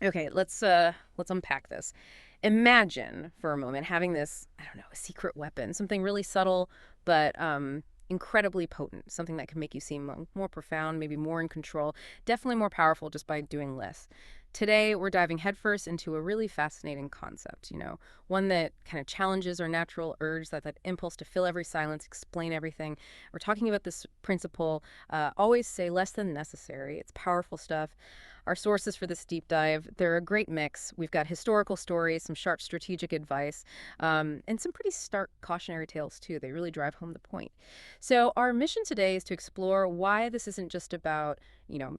Okay, let's unpack this. Imagine for a moment having this, I don't know, a secret weapon, something really subtle but incredibly potent, something that can make you seem more profound, maybe more in control, definitely more powerful just by doing less. Today, we're diving headfirst into a really fascinating concept, one that kind of challenges our natural urge, that impulse to fill every silence, explain everything. We're talking about this principle, always say less than necessary. It's powerful stuff. Our sources for this deep dive, they're a great mix. We've got historical stories, some sharp strategic advice, and some pretty stark cautionary tales, too. They really drive home the point. So our mission today is to explore why this isn't just about,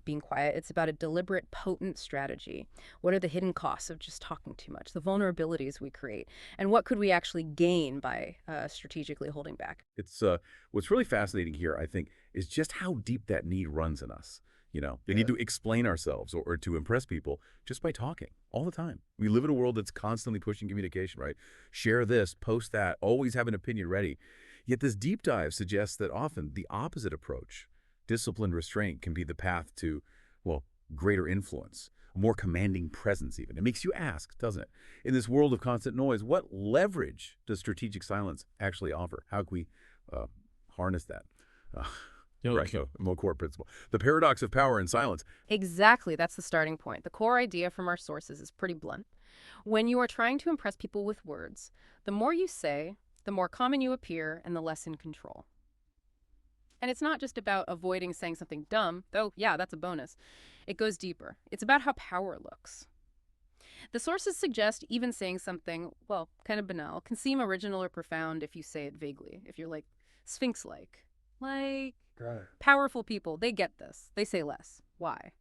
being quiet. It's about a deliberate, potent strategy. What are the hidden costs of just talking too much, the vulnerabilities we create, and what could we actually gain by strategically holding back? It's what's really fascinating here, I think, is just how deep that need runs in us. We need to explain ourselves or to impress people just by talking all the time. We live in a world that's constantly pushing communication, right? Share this, post that, always have an opinion ready. Yet this deep dive suggests that often the opposite approach, disciplined restraint, can be the path to, well, greater influence, a more commanding presence even. It makes you ask, doesn't it? In this world of constant noise, what leverage does strategic silence actually offer? How can we harness that? Uh, Right, so more core principle. The paradox of power and silence. Exactly, that's the starting point. The core idea from our sources is pretty blunt. When you are trying to impress people with words, the more you say, the more common you appear, and the less in control. And it's not just about avoiding saying something dumb, though, yeah, that's a bonus. It goes deeper. It's about how power looks. The sources suggest even saying something, well, kind of banal, can seem original or profound if you say it vaguely, if you're like Sphinx-like. Like, Got it. powerful people, they get this. They say less. Why?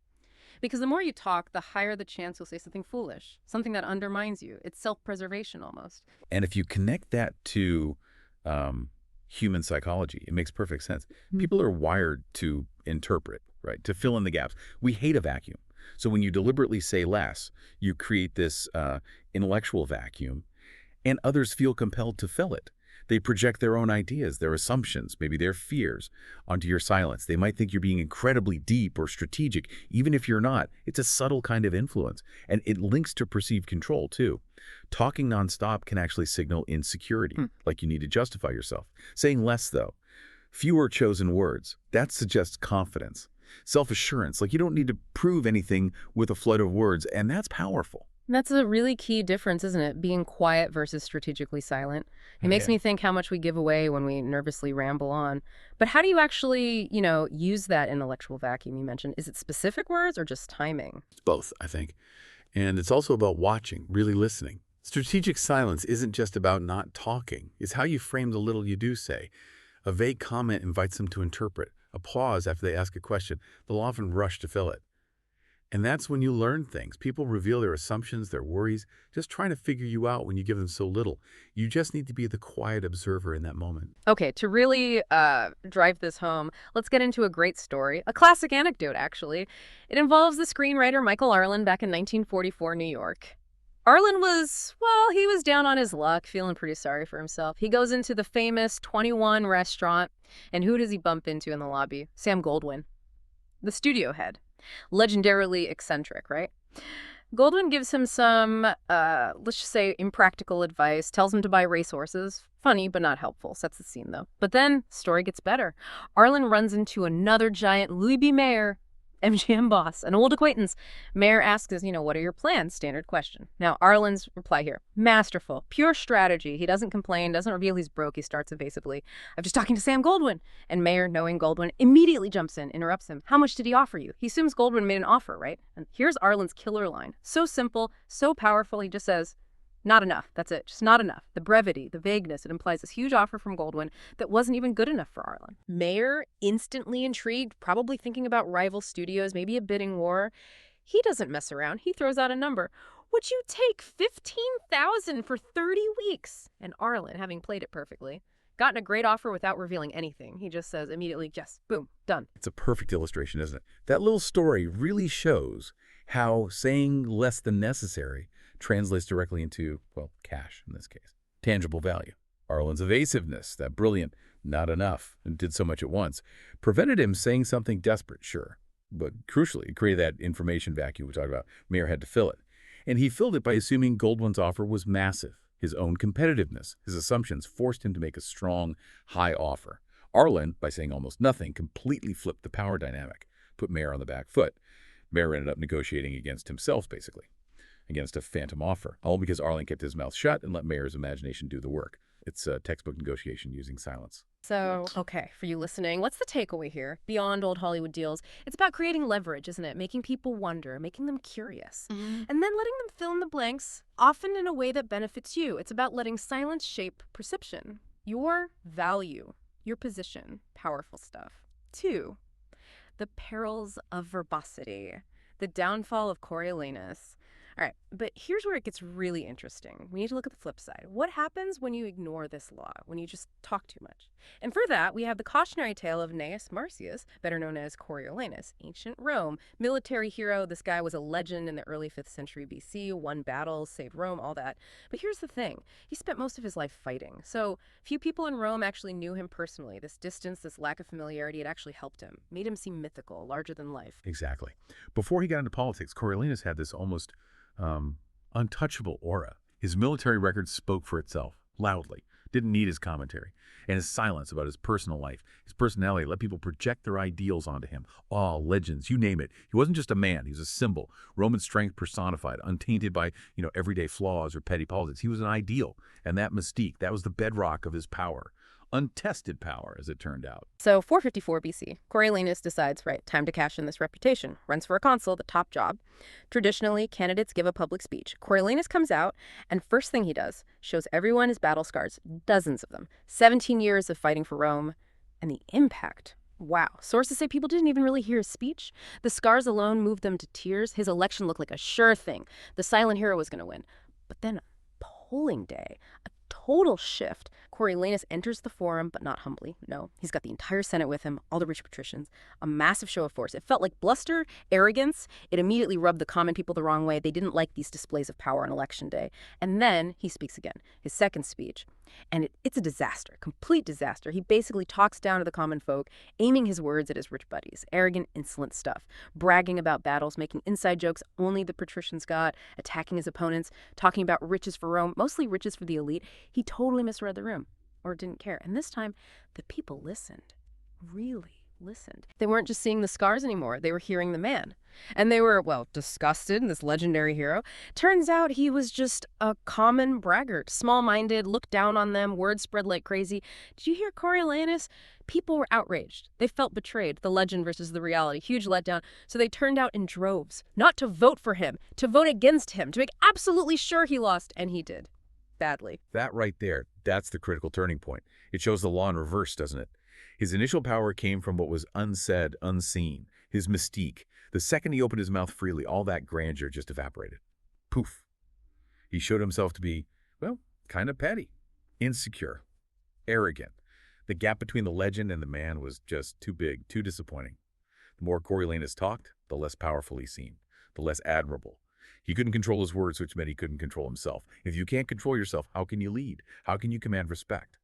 Because the more you talk, the higher the chance you'll say something foolish, something that undermines you. It's self-preservation almost. And if you connect that to human psychology, it makes perfect sense. People are wired to interpret, right? To fill in the gaps. We hate a vacuum. So when you deliberately say less, you create this intellectual vacuum, and others feel compelled to fill it. They project their own ideas, their assumptions, maybe their fears onto your silence. They might think you're being incredibly deep or strategic, even if you're not. It's a subtle kind of influence, and it links to perceived control, too. Talking nonstop can actually signal insecurity, like you need to justify yourself. Saying less, though, fewer chosen words, that suggests confidence, self-assurance, like you don't need to prove anything with a flood of words, and that's powerful. That's a really key difference, isn't it? Being quiet versus strategically silent. It makes me think how much we give away when we nervously ramble on. But how do you actually, use that intellectual vacuum you mentioned? Is it specific words or just timing? It's both, I think. And it's also about watching, really listening. Strategic silence isn't just about not talking. It's how you frame the little you do say. A vague comment invites them to interpret. A pause after they ask a question. They'll often rush to fill it. And that's when you learn things. People reveal their assumptions, their worries, just trying to figure you out when you give them so little. You just need to be the quiet observer in that moment. Okay, to really drive this home, let's get into a great story, a classic anecdote, actually. It involves the screenwriter Michael Arlen back in 1944 New York. Arlen he was down on his luck, feeling pretty sorry for himself. He goes into the famous 21 restaurant, and who does he bump into in the lobby? Sam Goldwyn, the studio head. Legendarily eccentric, right? Goldwyn gives him some, let's just say, impractical advice, tells him to buy racehorses. Funny, but not helpful. Sets the scene, though. But then, story gets better. Arlen runs into another giant Louis B. Mayer, MGM boss, an old acquaintance. Mayer asks, what are your plans? Standard question. Now, Arlen's reply here, masterful, pure strategy. He doesn't complain, doesn't reveal he's broke. He starts evasively. I'm just talking to Sam Goldwyn. And Mayer, knowing Goldwyn, immediately jumps in, interrupts him. How much did he offer you? He assumes Goldwyn made an offer, right? And here's Arlen's killer line. So simple, so powerful, he just says, not enough. That's it. Just not enough. The brevity, the vagueness, it implies this huge offer from Goldwyn that wasn't even good enough for Arlen. Mayer, instantly intrigued, probably thinking about rival studios, maybe a bidding war. He doesn't mess around. He throws out a number. Would you take $15,000 for 30 weeks? And Arlen, having played it perfectly, gotten a great offer without revealing anything. He just says immediately, yes, boom, done. It's a perfect illustration, isn't it? That little story really shows how saying less than necessary translates directly into, well, cash in this case. Tangible value. Arlen's evasiveness, that brilliant, not enough, and did so much at once, prevented him saying something desperate, sure. But crucially, it created that information vacuum we talked about. Mayer had to fill it. And he filled it by assuming Goldwyn's offer was massive. His own competitiveness, his assumptions forced him to make a strong, high offer. Arlen, by saying almost nothing, completely flipped the power dynamic, put Mayer on the back foot. Mayer ended up negotiating against himself, basically, against a phantom offer, all because Arlen kept his mouth shut and let Mayer's imagination do the work. It's a textbook negotiation using silence. So, okay, for you listening, what's the takeaway here? Beyond old Hollywood deals, it's about creating leverage, isn't it? Making people wonder, making them curious, and then letting them fill in the blanks, often in a way that benefits you. It's about letting silence shape perception, your value, your position. Powerful stuff. 2, the perils of verbosity, the downfall of Coriolanus. All right, but here's where it gets really interesting. We need to look at the flip side. What happens when you ignore this law, when you just talk too much? And for that, we have the cautionary tale of Gnaeus Marcius, better known as Coriolanus, ancient Rome, military hero. This guy was a legend in the early 5th century BC, won battles, saved Rome, all that. But here's the thing. He spent most of his life fighting. So few people in Rome actually knew him personally. This distance, this lack of familiarity, it actually helped him, made him seem mythical, larger than life. Exactly. Before he got into politics, Coriolanus had this almost untouchable aura. His military record spoke for itself, loudly, didn't need his commentary. And his silence about his personal life, his personality, let people project their ideals onto him. Awe, legends, you name it. He wasn't just a man, he was a symbol. Roman strength personified, untainted by, everyday flaws or petty politics. He was an ideal, and that mystique, that was the bedrock of his power. Untested power, as it turned out. So 454 BC, Coriolanus decides, right, time to cash in this reputation. Runs for a consul, the top job. Traditionally, candidates give a public speech. Coriolanus comes out, and first thing he does, shows everyone his battle scars, dozens of them. 17 years of fighting for Rome, and the impact. Wow. Sources say people didn't even really hear his speech. The scars alone moved them to tears. His election looked like a sure thing. The silent hero was going to win. But then polling day, a total shift. Coriolanus enters the forum, but not humbly. No, he's got the entire Senate with him, all the rich patricians, a massive show of force. It felt like bluster, arrogance. It immediately rubbed the common people the wrong way. They didn't like these displays of power on election day. And then he speaks again, his second speech. And it's a disaster, complete disaster. He basically talks down to the common folk, aiming his words at his rich buddies. Arrogant, insolent stuff. Bragging about battles, making inside jokes only the patricians got, attacking his opponents, talking about riches for Rome, mostly riches for the elite. He totally misread the room, or didn't care. And this time, the people listened. Really listened. They weren't just seeing the scars anymore. They were hearing the man. And they were, well, disgusted in this legendary hero. Turns out he was just a common braggart, small-minded, looked down on them, words spread like crazy. Did you hear Coriolanus? People were outraged. They felt betrayed, the legend versus the reality. Huge letdown. So they turned out in droves, not to vote for him, to vote against him, to make absolutely sure he lost. And he did. Badly. That right there, that's the critical turning point. It shows the law in reverse, doesn't it? His initial power came from what was unsaid, unseen, his mystique. The second he opened his mouth freely, all that grandeur just evaporated. Poof. He showed himself to be, well, kind of petty, insecure, arrogant. The gap between the legend and the man was just too big, too disappointing. The more Coriolanus talked, the less powerful he seemed, the less admirable. He couldn't control his words, which meant he couldn't control himself. If you can't control yourself, how can you lead? How can you command respect?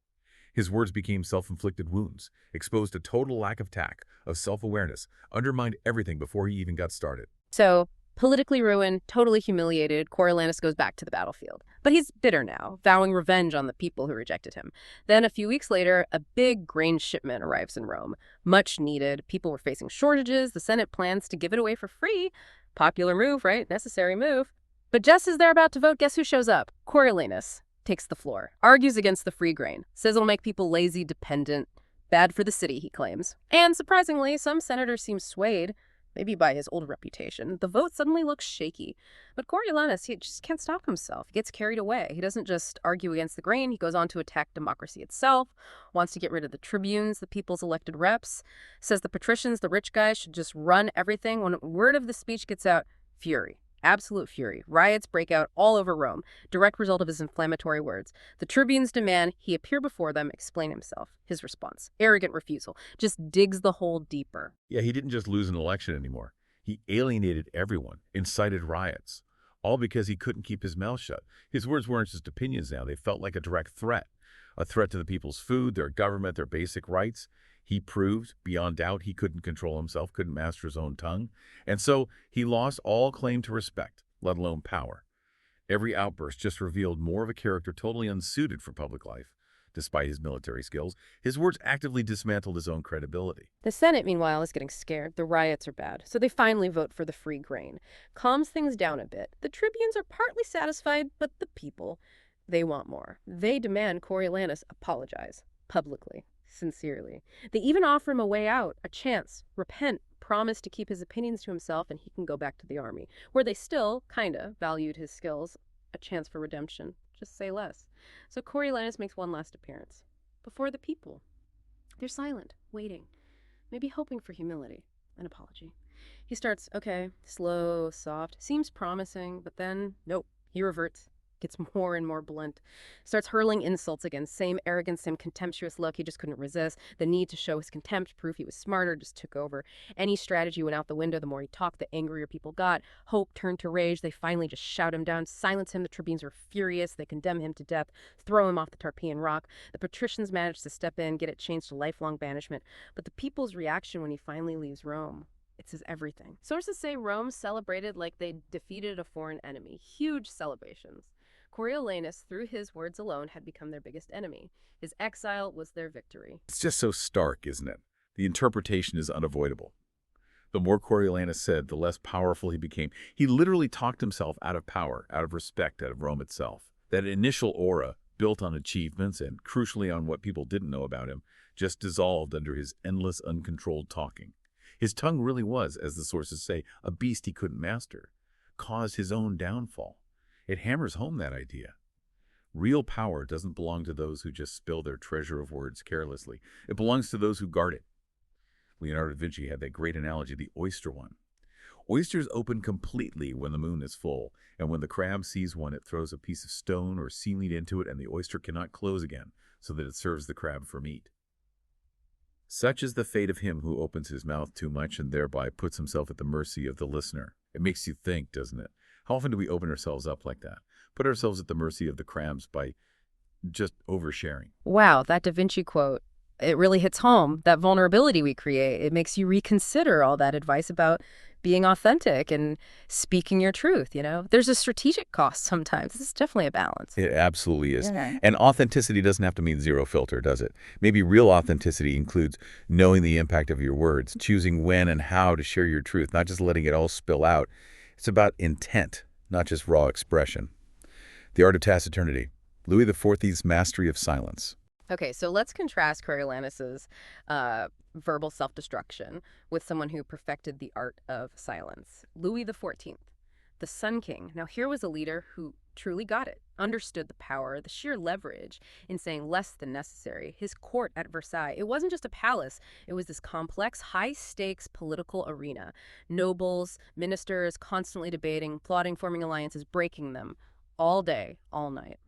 His words became self-inflicted wounds, exposed a total lack of tact, of self-awareness, undermined everything before he even got started. So, politically ruined, totally humiliated, Coriolanus goes back to the battlefield. But he's bitter now, vowing revenge on the people who rejected him. Then, a few weeks later, a big grain shipment arrives in Rome. Much needed. People were facing shortages. The Senate plans to give it away for free. Popular move, right? Necessary move. But just as they're about to vote, guess who shows up? Coriolanus takes the floor, argues against the free grain, says it'll make people lazy, dependent, bad for the city, he claims. And surprisingly, some senators seem swayed, maybe by his old reputation. The vote suddenly looks shaky. But Coriolanus, he just can't stop himself. He gets carried away. He doesn't just argue against the grain, he goes on to attack democracy itself, wants to get rid of the tribunes, the people's elected reps, says the patricians, the rich guys, should just run everything. When word of the speech gets out, fury. Absolute fury. Riots break out all over Rome, direct result of his inflammatory words. The tribunes demand he appear before them, explain himself. His response, arrogant refusal, just digs the hole deeper. Yeah, he didn't just lose an election anymore. He alienated everyone, incited riots, all because he couldn't keep his mouth shut. His words weren't just opinions now. They felt like a direct threat, a threat to the people's food, their government, their basic rights. He proved, beyond doubt, he couldn't control himself, couldn't master his own tongue. And so he lost all claim to respect, let alone power. Every outburst just revealed more of a character totally unsuited for public life. Despite his military skills, his words actively dismantled his own credibility. The Senate, meanwhile, is getting scared. The riots are bad, so they finally vote for the free grain. Calms things down a bit. The tribunes are partly satisfied, but the people, they want more. They demand Coriolanus apologize, publicly, sincerely. They even offer him a way out, a chance, repent, promise to keep his opinions to himself, and he can go back to the army, where they still, kinda, valued his skills, a chance for redemption. Just say less. So Coriolanus makes one last appearance. Before the people. They're silent, waiting, maybe hoping for humility, an apology. He starts, okay, slow, soft, seems promising, but then, nope, he reverts, gets more and more blunt, starts hurling insults again, same arrogant, same contemptuous look he just couldn't resist. The need to show his contempt, prove he was smarter, just took over. Any strategy went out the window. The more he talked, the angrier people got. Hope turned to rage. They finally just shout him down, silence him. The tribunes were furious. They condemn him to death, throw him off the Tarpeian Rock. The patricians managed to step in, get it changed to lifelong banishment. But the people's reaction when he finally leaves Rome, it's his everything. Sources say Rome celebrated like they defeated a foreign enemy. Huge celebrations. Coriolanus, through his words alone, had become their biggest enemy. His exile was their victory. It's just so stark, isn't it? The interpretation is unavoidable. The more Coriolanus said, the less powerful he became. He literally talked himself out of power, out of respect, out of Rome itself. That initial aura, built on achievements and crucially on what people didn't know about him, just dissolved under his endless, uncontrolled talking. His tongue really was, as the sources say, a beast he couldn't master, caused his own downfall. It hammers home that idea. Real power doesn't belong to those who just spill their treasure of words carelessly. It belongs to those who guard it. Leonardo da Vinci had that great analogy, the oyster one. Oysters open completely when the moon is full, and when the crab sees one, it throws a piece of stone or seaweed into it, and the oyster cannot close again, so that it serves the crab for meat. Such is the fate of him who opens his mouth too much and thereby puts himself at the mercy of the listener. It makes you think, doesn't it? How often do we open ourselves up like that? Put ourselves at the mercy of the crabs by just oversharing. Wow, that Da Vinci quote, it really hits home. That vulnerability we create, it makes you reconsider all that advice about being authentic and speaking your truth, you know? There's a strategic cost sometimes. This is definitely a balance. It absolutely is. Yeah. And authenticity doesn't have to mean zero filter, does it? Maybe real authenticity includes knowing the impact of your words, choosing when and how to share your truth, not just letting it all spill out. It's about intent, not just raw expression. The art of taciturnity. Louis XIV's mastery of silence. Okay, so let's contrast Coriolanus's verbal self-destruction with someone who perfected the art of silence. Louis XIV, the Sun King. Now, here was a leader who truly got it, understood the power, the sheer leverage in saying less than necessary. His court at Versailles, it wasn't just a palace. It was this complex, high-stakes political arena. Nobles, ministers constantly debating, plotting, forming alliances, breaking them all day, all night.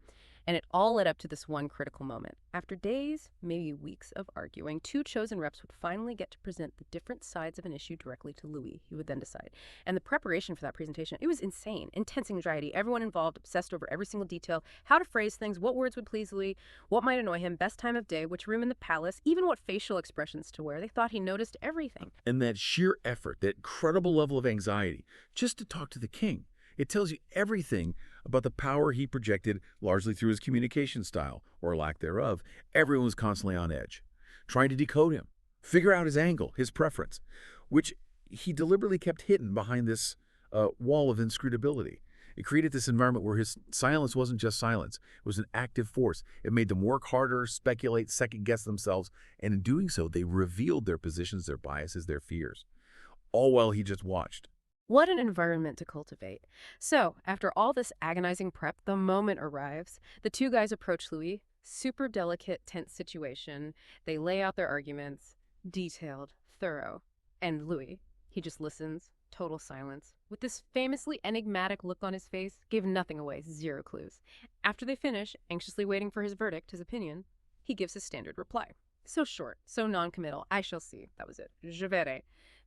And it all led up to this one critical moment. After days, maybe weeks of arguing, two chosen reps would finally get to present the different sides of an issue directly to Louis. He would then decide. And the preparation for that presentation, it was insane. Intense anxiety. Everyone involved obsessed over every single detail, how to phrase things, what words would please Louis, what might annoy him, best time of day, which room in the palace, even what facial expressions to wear. They thought he noticed everything. And that sheer effort, that incredible level of anxiety, just to talk to the king. It tells you everything about the power he projected largely through his communication style, or lack thereof. Everyone was constantly on edge, trying to decode him, figure out his angle, his preference, which he deliberately kept hidden behind this wall of inscrutability. It created this environment where his silence wasn't just silence. It was an active force. It made them work harder, speculate, second-guess themselves, and in doing so, they revealed their positions, their biases, their fears, all while he just watched. What an environment to cultivate. So, after all this agonizing prep, the moment arrives. The two guys approach Louis. Super delicate, tense situation. They lay out their arguments. Detailed, thorough. And Louis, he just listens. Total silence. With this famously enigmatic look on his face, gave nothing away, zero clues. After they finish, anxiously waiting for his verdict, his opinion, he gives his standard reply. So short, so non-committal. I shall see. That was it. Je verrai.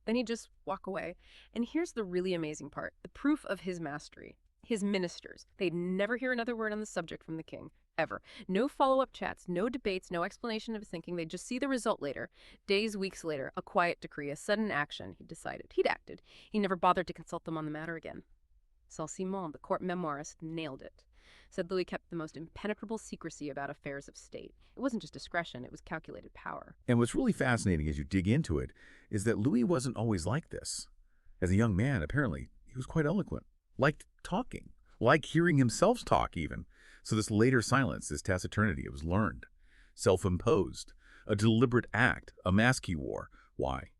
Then he'd just walk away. And here's the really amazing part, the proof of his mastery. His ministers, they'd never hear another word on the subject from the king, ever. No follow-up chats, no debates, no explanation of his thinking. They'd just see the result later. Days, weeks later, a quiet decree, a sudden action. He'd decided. He'd acted. He never bothered to consult them on the matter again. Saint-Simon, the court memoirist, nailed it. Said Louis kept the most impenetrable secrecy about affairs of state. It wasn't just discretion, it was calculated power. And what's really fascinating as you dig into it is that Louis wasn't always like this. As a young man, apparently, he was quite eloquent, liked talking, liked hearing himself talk even. So this later silence, this taciturnity, it was learned, self-imposed, a deliberate act, a mask he wore. Why?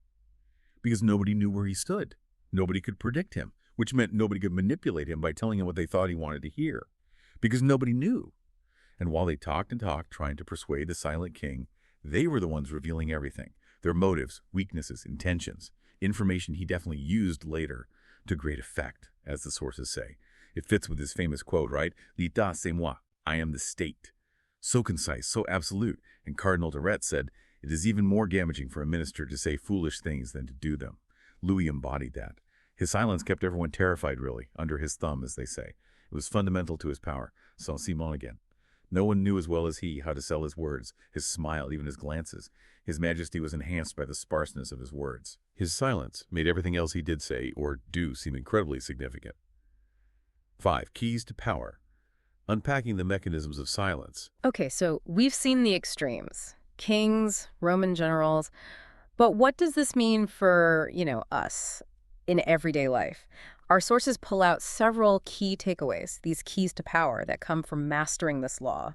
Because nobody knew where he stood. Nobody could predict him, which meant nobody could manipulate him by telling him what they thought he wanted to hear. Because nobody knew. And while they talked and talked, trying to persuade the silent king, they were the ones revealing everything. Their motives, weaknesses, intentions, information he definitely used later to great effect, as the sources say. It fits with his famous quote, right? L'État, c'est moi. I am the state. So concise, so absolute. And Cardinal de Retz said, it is even more damaging for a minister to say foolish things than to do them. Louis embodied that. His silence kept everyone terrified, really, under his thumb, as they say. It was fundamental to his power. Saint-Simon again. No one knew as well as he how to sell his words, his smile, even his glances. His majesty was enhanced by the sparseness of his words. His silence made everything else he did say or do seem incredibly significant. 5. Keys to power. Unpacking the mechanisms of silence. Okay, so we've seen the extremes. Kings, Roman generals. But what does this mean for, us in everyday life? Our sources pull out several key takeaways, these keys to power that come from mastering this law.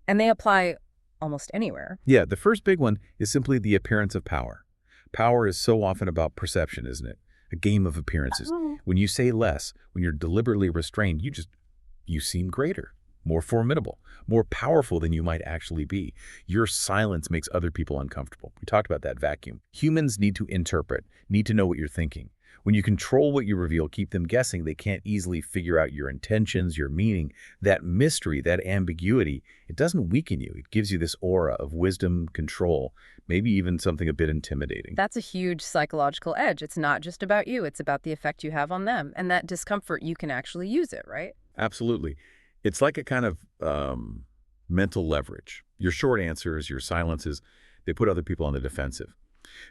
And they apply almost anywhere. Yeah, the first big one is simply the appearance of power. Power is so often about perception, isn't it? A game of appearances. When you say less, when you're deliberately restrained, you seem greater, more formidable, more powerful than you might actually be. Your silence makes other people uncomfortable. We talked about that vacuum. Humans need to interpret, need to know what you're thinking. When you control what you reveal, keep them guessing, they can't easily figure out your intentions, your meaning. That mystery, that ambiguity, it doesn't weaken you. It gives you this aura of wisdom, control, maybe even something a bit intimidating. That's a huge psychological edge. It's not just about you. It's about the effect you have on them. And that discomfort, you can actually use it, right? Absolutely. It's like a kind of mental leverage. Your short answers, your silences, they put other people on the defensive.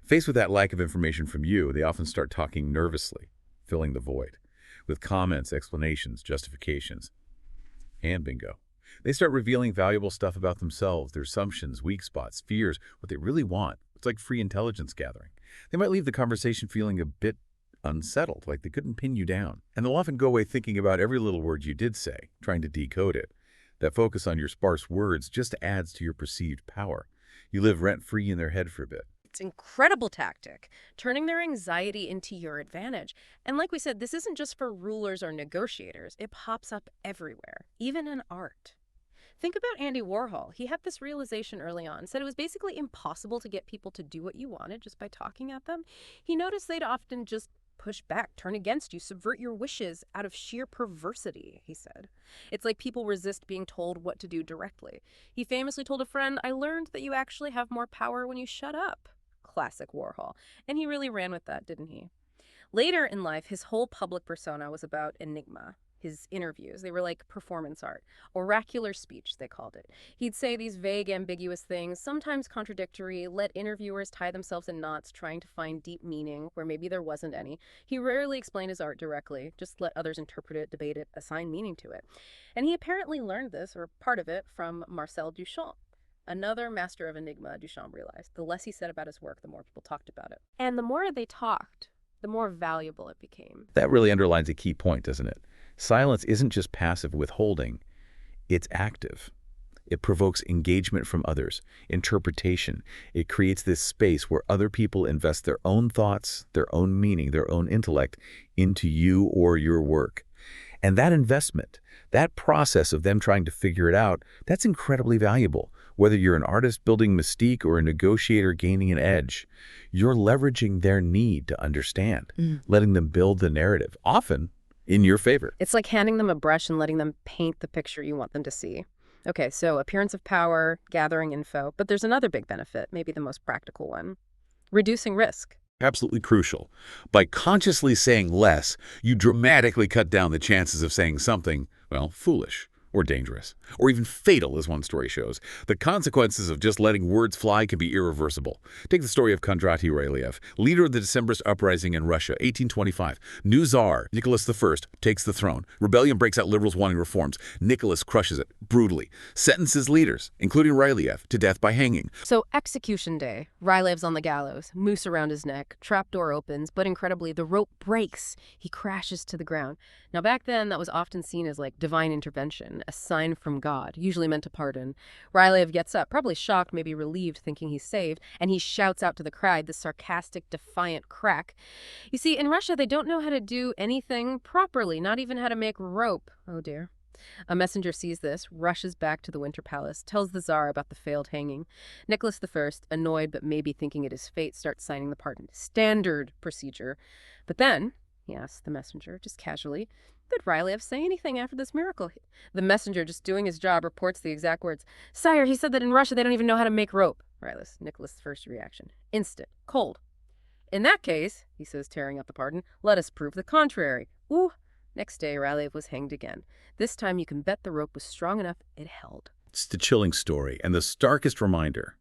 Faced with that lack of information from you, they often start talking nervously, filling the void, with comments, explanations, justifications. And bingo. They start revealing valuable stuff about themselves, their assumptions, weak spots, fears, what they really want. It's like free intelligence gathering. They might leave the conversation feeling a bit unsettled, like they couldn't pin you down. And they'll often go away thinking about every little word you did say, trying to decode it. That focus on your sparse words just adds to your perceived power. You live rent-free in their head for a bit. It's an incredible tactic, turning their anxiety into your advantage. And like we said, this isn't just for rulers or negotiators. It pops up everywhere, even in art. Think about Andy Warhol. He had this realization early on, said it was basically impossible to get people to do what you wanted just by talking at them. He noticed they'd often just push back, turn against you, subvert your wishes out of sheer perversity, he said. It's like people resist being told what to do directly. He famously told a friend, I learned that you actually have more power when you shut up. Classic Warhol. And he really ran with that, didn't he? Later in life, his whole public persona was about enigma. His interviews, they were like performance art. Oracular speech, they called it. He'd say these vague, ambiguous things, sometimes contradictory, let interviewers tie themselves in knots trying to find deep meaning where maybe there wasn't any. He rarely explained his art directly, just let others interpret it, debate it, assign meaning to it. And he apparently learned this, or part of it, from Marcel Duchamp. Another master of enigma, Duchamp realized. The less he said about his work, the more people talked about it. And the more they talked, the more valuable it became. That really underlines a key point, doesn't it? Silence isn't just passive withholding, it's active. It provokes engagement from others, interpretation. It creates this space where other people invest their own thoughts, their own meaning, their own intellect into you or your work. And that investment, that process of them trying to figure it out, that's incredibly valuable. Whether you're an artist building mystique or a negotiator gaining an edge, you're leveraging their need to understand, letting them build the narrative, often in your favor. It's like handing them a brush and letting them paint the picture you want them to see. Okay, so appearance of power, gathering info, but there's another big benefit, maybe the most practical one. Reducing risk. Absolutely crucial. By consciously saying less, you dramatically cut down the chances of saying something, well, foolish or dangerous, or even fatal, as one story shows. The consequences of just letting words fly can be irreversible. Take the story of Kondraty Ryleyev, leader of the Decembrist uprising in Russia, 1825. New Tsar Nicholas I takes the throne. Rebellion breaks out, liberals wanting reforms. Nicholas crushes it brutally, sentences leaders, including Ryleyev, to death by hanging. So, execution day. Rylev's on the gallows, noose around his neck, trapdoor opens, but incredibly, the rope breaks. He crashes to the ground. Now, back then, that was often seen as like divine intervention, a sign from God, usually meant to pardon. Ryleyev gets up, probably shocked, maybe relieved, thinking he's saved, and he shouts out to the crowd, this sarcastic, defiant crack. You see, in Russia, they don't know how to do anything properly, not even how to make rope. Oh, dear. A messenger sees this, rushes back to the Winter Palace, tells the Tsar about the failed hanging. Nicholas I, annoyed but maybe thinking it is fate, starts signing the pardon. Standard procedure. But then, he asks the messenger, just casually, did Ryleyev say anything after this miracle? The messenger, just doing his job, reports the exact words. Sire, he said that in Russia they don't even know how to make rope. Nicholas' first reaction. Instant. Cold. In that case, he says, tearing up the pardon, let us prove the contrary. Ooh. Next day, Ryleyev was hanged again. This time you can bet the rope was strong enough it held. It's the chilling story and the starkest reminder.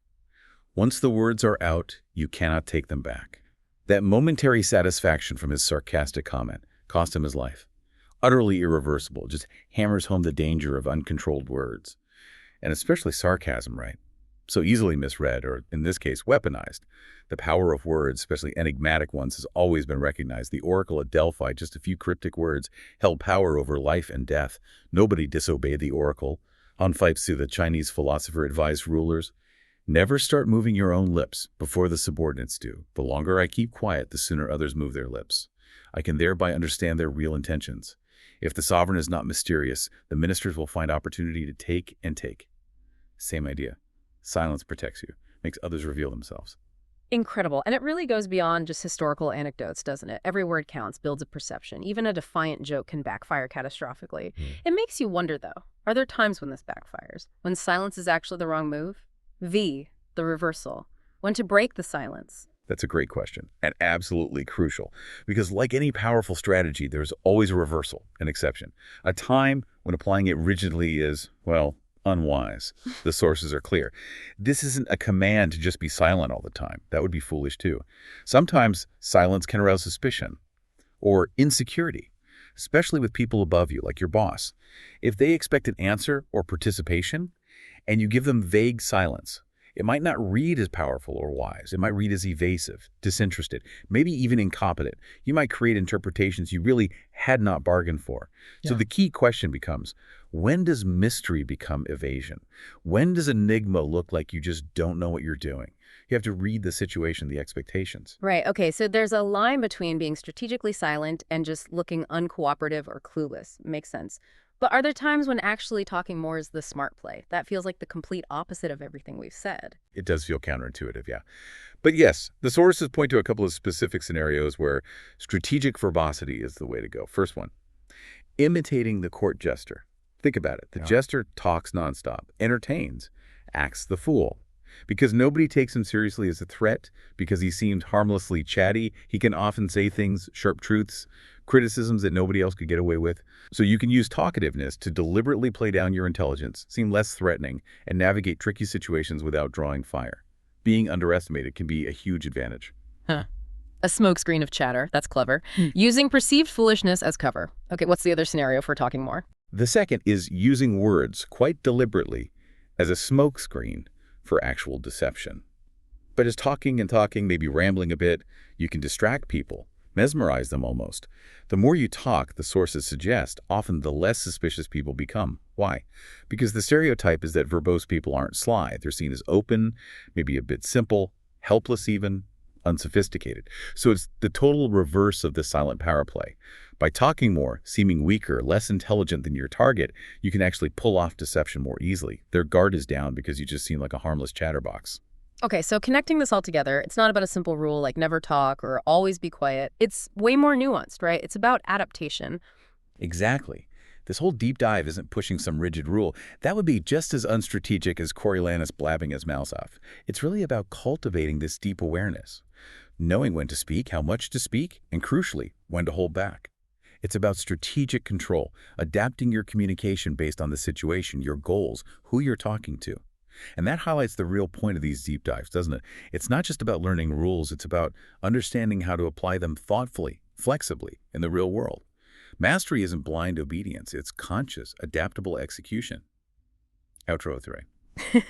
Once the words are out, you cannot take them back. That momentary satisfaction from his sarcastic comment cost him his life. Utterly irreversible, just hammers home the danger of uncontrolled words. And especially sarcasm, right? So easily misread, or in this case, weaponized. The power of words, especially enigmatic ones, has always been recognized. The oracle at Delphi, just a few cryptic words, held power over life and death. Nobody disobeyed the oracle. Han Feipsu, the Chinese philosopher, advised rulers, never start moving your own lips before the subordinates do. The longer I keep quiet, the sooner others move their lips. I can thereby understand their real intentions. If the sovereign is not mysterious, the ministers will find opportunity to take and take. Same idea. Silence protects you, makes others reveal themselves. Incredible. And it really goes beyond just historical anecdotes, doesn't it? Every word counts, builds a perception. Even a defiant joke can backfire catastrophically. It makes you wonder, though, are there times when this backfires? When silence is actually the wrong move? V, the reversal. When to break the silence? That's a great question, and absolutely crucial, because like any powerful strategy, there's always a reversal, an exception. A time when applying it rigidly is, well, unwise. The sources are clear. This isn't a command to just be silent all the time. That would be foolish too. Sometimes silence can arouse suspicion or insecurity, especially with people above you, like your boss. If they expect an answer or participation, and you give them vague silence, it might not read as powerful or wise. It might read as evasive, disinterested, maybe even incompetent. You might create interpretations you really had not bargained for. So the key question becomes, when does mystery become evasion? When does enigma look like you just don't know what you're doing? You have to read the situation, the expectations. Right. Okay. So there's a line between being strategically silent and just looking uncooperative or clueless. Makes sense. But are there times when actually talking more is the smart play? That feels like the complete opposite of everything we've said. It does feel counterintuitive, yeah. But yes, the sources point to a couple of specific scenarios where strategic verbosity is the way to go. First one, imitating the court jester. Think about it. The jester talks nonstop, entertains, acts the fool. Because nobody takes him seriously as a threat, because he seems harmlessly chatty, he can often say things, sharp truths, criticisms that nobody else could get away with. So you can use talkativeness to deliberately play down your intelligence, seem less threatening, and navigate tricky situations without drawing fire. Being underestimated can be a huge advantage. Huh. A smokescreen of chatter. That's clever. Using perceived foolishness as cover. Okay, what's the other scenario for talking more? The second is using words quite deliberately as a smokescreen for actual deception. But as talking and talking, maybe rambling a bit, you can distract people, mesmerize them almost. The more you talk, the sources suggest, often the less suspicious people become. Why? Because the stereotype is that verbose people aren't sly. They're seen as open, maybe a bit simple, helpless even, unsophisticated. So it's the total reverse of the silent power play. By talking more, seeming weaker, less intelligent than your target, you can actually pull off deception more easily. Their guard is down because you just seem like a harmless chatterbox. Okay, so connecting this all together, it's not about a simple rule like never talk or always be quiet. It's way more nuanced, right? It's about adaptation. Exactly. This whole deep dive isn't pushing some rigid rule. That would be just as unstrategic as Coriolanus blabbing his mouse off. It's really about cultivating this deep awareness, knowing when to speak, how much to speak, and crucially, when to hold back. It's about strategic control, adapting your communication based on the situation, your goals, who you're talking to. And that highlights the real point of these deep dives, doesn't it? It's not just about learning rules, it's about understanding how to apply them thoughtfully, flexibly, in the real world. Mastery isn't blind obedience, it's conscious, adaptable execution. Outro 3.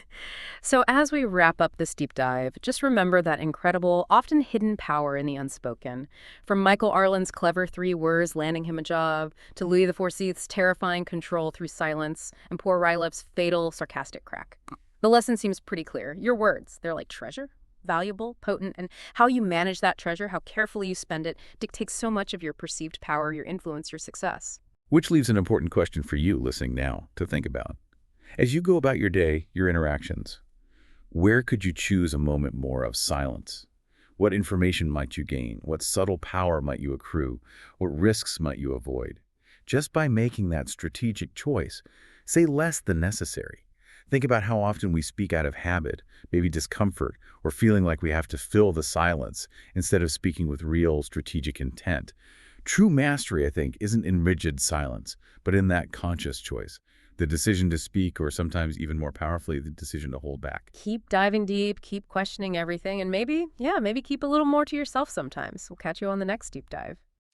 So as we wrap up this deep dive, just remember that incredible, often hidden power in the unspoken. From Michael Arlen's clever 3 words landing him a job, to Louis XIV's terrifying control through silence, and poor Rylev's fatal, sarcastic crack. The lesson seems pretty clear. Your words, they're like treasure, valuable, potent, and how you manage that treasure, how carefully you spend it, dictates so much of your perceived power, your influence, your success. Which leaves an important question for you listening now to think about. As you go about your day, your interactions, where could you choose a moment more of silence? What information might you gain? What subtle power might you accrue? What risks might you avoid? Just by making that strategic choice, say less than necessary. Think about how often we speak out of habit, maybe discomfort, or feeling like we have to fill the silence instead of speaking with real strategic intent. True mastery, I think, isn't in rigid silence, but in that conscious choice. The decision to speak, or sometimes even more powerfully, the decision to hold back. Keep diving deep, keep questioning everything, and maybe keep a little more to yourself sometimes. We'll catch you on the next deep dive.